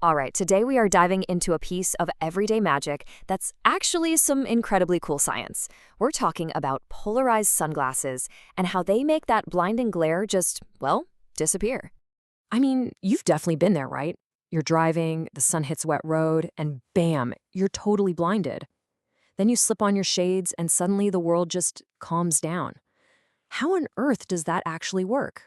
All right, today we are diving into a piece of everyday magic that's actually some incredibly cool science. We're talking about polarized sunglasses and how they make that blinding glare just, well, disappear. I mean, you've definitely been there, right? You're driving, the sun hits a wet road, and bam, you're totally blinded. Then you slip on your shades and suddenly the world just calms down. How on earth does that actually work?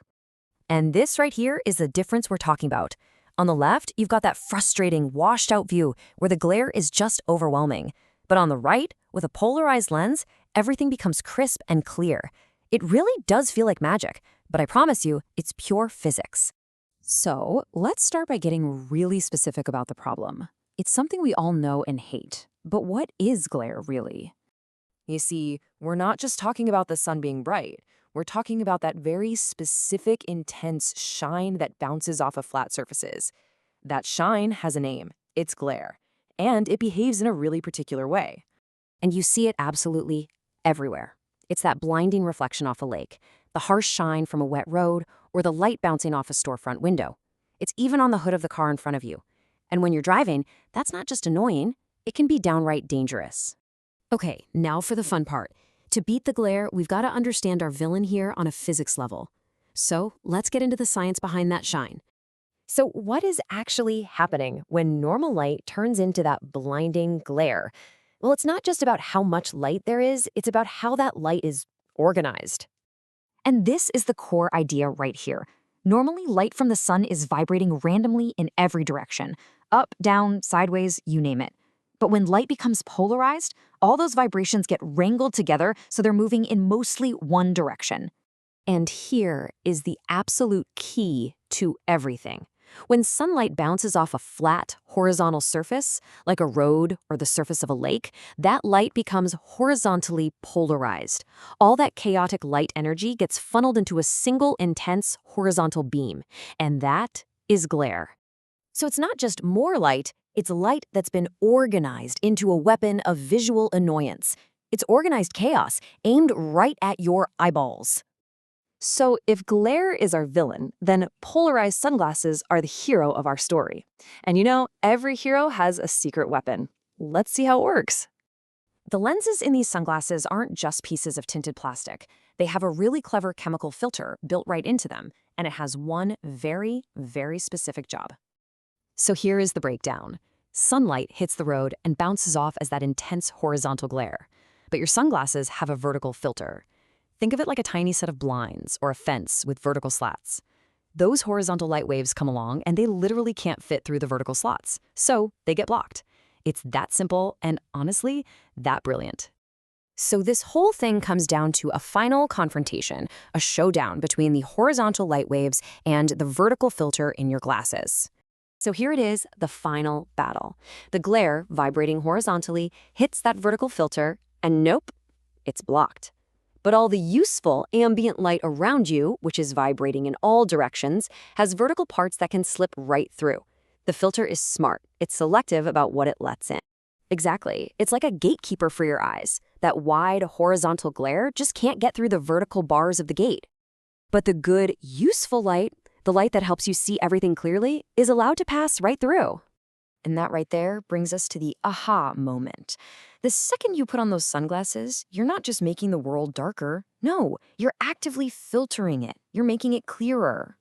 And this right here is the difference we're talking about. On the left, you've got that frustrating, washed-out view where the glare is just overwhelming. But on the right, with a polarized lens, everything becomes crisp and clear. It really does feel like magic, but I promise you, it's pure physics. So let's start by getting really specific about the problem. It's something we all know and hate. But what is glare, really? You see, we're not just talking about the sun being bright. We're talking about that very specific, intense shine that bounces off of flat surfaces. That shine has a name. It's glare. And it behaves in a really particular way. And you see it absolutely everywhere. It's that blinding reflection off a lake, the harsh shine from a wet road, or the light bouncing off a storefront window. It's even on the hood of the car in front of you. And when you're driving, that's not just annoying, it can be downright dangerous. Okay, now for the fun part. To beat the glare, we've got to understand our villain here on a physics level. So let's get into the science behind that shine. So what is actually happening when normal light turns into that blinding glare? Well, it's not just about how much light there is, it's about how that light is organized. And this is the core idea right here. Normally, light from the sun is vibrating randomly in every direction. Up, down, sideways, you name it. But when light becomes polarized, all those vibrations get wrangled together so they're moving in mostly one direction. And here is the absolute key to everything. When sunlight bounces off a flat, horizontal surface, like a road or the surface of a lake, that light becomes horizontally polarized. All that chaotic light energy gets funneled into a single intense horizontal beam, and that is glare. So it's not just more light, it's light that's been organized into a weapon of visual annoyance. It's organized chaos aimed right at your eyeballs. So if glare is our villain, then polarized sunglasses are the hero of our story. And you know, every hero has a secret weapon. Let's see how it works. The lenses in these sunglasses aren't just pieces of tinted plastic. They have a really clever chemical filter built right into them, and it has one very, very specific job. So here is the breakdown. Sunlight hits the road and bounces off as that intense horizontal glare. But your sunglasses have a vertical filter. Think of it like a tiny set of blinds or a fence with vertical slats. Those horizontal light waves come along and they literally can't fit through the vertical slots, so they get blocked. It's that simple and, honestly, that brilliant. So this whole thing comes down to a final confrontation, a showdown between the horizontal light waves and the vertical filter in your glasses. So here it is, the final battle. The glare, vibrating horizontally, hits that vertical filter, and nope, it's blocked. But all the useful ambient light around you, which is vibrating in all directions, has vertical parts that can slip right through. The filter is smart. It's selective about what it lets in. Exactly. It's like a gatekeeper for your eyes. That wide, horizontal glare just can't get through the vertical bars of the gate. But the good, useful light, the light that helps you see everything clearly, is allowed to pass right through. And that right there brings us to the aha moment. The second you put on those sunglasses, you're not just making the world darker. No, you're actively filtering it. You're making it clearer.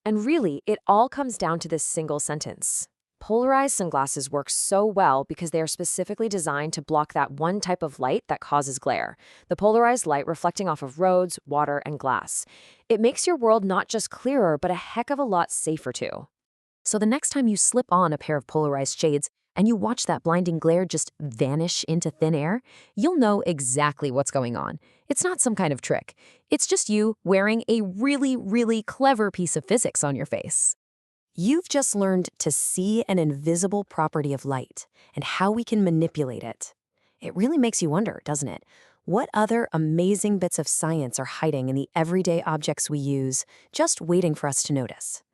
And really, it all comes down to this single sentence. Polarized sunglasses work so well because they are specifically designed to block that one type of light that causes glare, the polarized light reflecting off of roads, water, and glass. It makes your world not just clearer, but a heck of a lot safer too. So the next time you slip on a pair of polarized shades and you watch that blinding glare just vanish into thin air, you'll know exactly what's going on. It's not some kind of trick. It's just you wearing a really, really clever piece of physics on your face. You've just learned to see an invisible property of light and how we can manipulate it. It really makes you wonder, doesn't it? What other amazing bits of science are hiding in the everyday objects we use, just waiting for us to notice?